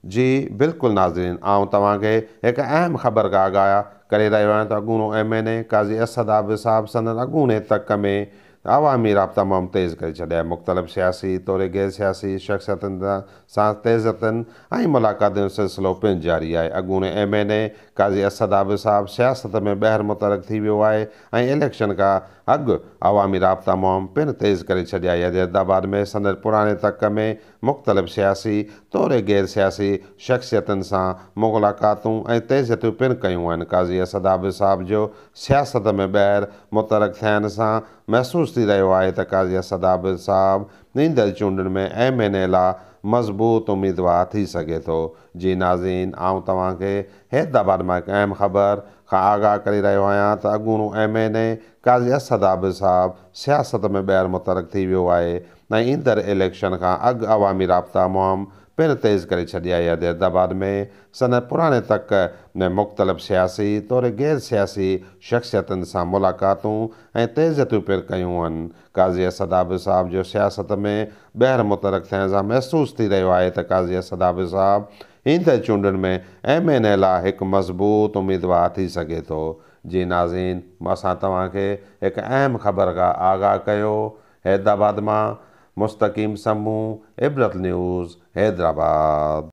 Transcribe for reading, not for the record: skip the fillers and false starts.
जी बिल्कुल नाज़रीन, आउं तव्हांखे हिकु अहम ख़बर खां आगाह करे रहियो आहियां त अॻूणो MNA काज़ी असद आबिद साहब संदन अॻूणे तक में अवामी राब्ता तमामु तेज़ करे छॾिया। मुख़्तलिफ़ सियासी तौर गैर सियासी शख़्सियतुनि सां तेज़तनि ऐं मुलाक़ातुनि जो सिलसिलो पिणु जारी आहे। अॻूणे MNA काज़ी असद आबिद साहब सियासत में ॿाहिरि मुतरक़ थी वियो आहे ऐं इलेक्शन खां अॻु अवामी राब्ता मुहिम पिणु तेज़ करे छॾिया। जैदाबाद में संदन पुराणे तक में मुख़्तलिफ़ सियासी तौर गैर सियासी शख़्सियतुनि सां मुलाक़ातूं ऐं तेज़ियतूं पिणु कयूं आहिनि। काज़ी असद आबिद साहब जो सियासत में ॿाहिरि मुतरक़ थियण सां महसूस थी रहियो आहे त काज़ी असद आबिद साहब ईंदड़ चूंडुनि में MNA लाइ मज़बूत उम्मीदवार थी सघे थो। जी नाज़रीन, आउं तव्हांखे हैदराबाद मां हिकु अहम ख़बर खां आगाह करे रहियो आहियां त अॻूणो MNA काज़ी असद आबिद साहब सियासत में ॿाहिरि मुतरक़ थी वियो आहे ऐं ईंदड़ इलेक्शन खां अॻु अवामी राब्ता मुहिम पिणु तेज़ करे छॾी आहे। हैदराबाद में संदन पुराणे तक में मुख़्तलिफ़ सियासी तौर गैर सियासी शख़्सियतुनि सां मुलाक़ातूं ऐं तेज़ियतूं पिणु कयूं आहिनि। काज़ी असद आबिद साहब जो सियासत में ॿाहिरि मुतरक़ थियण सां महसूस थी रहियो आहे त काज़ी असद आबिद साहब ईंदड़ चूंडुनि में MNA लाइ हिकु मज़बूत उम्मीदवार थी सघे थो। जी नाज़रीन, असां तव्हांखे हिकु अहम ख़बर खां आगाह कयो। हैदराबाद मां मुस्तक़ीम समूह, इबरत न्यूज़, हैदराबाद।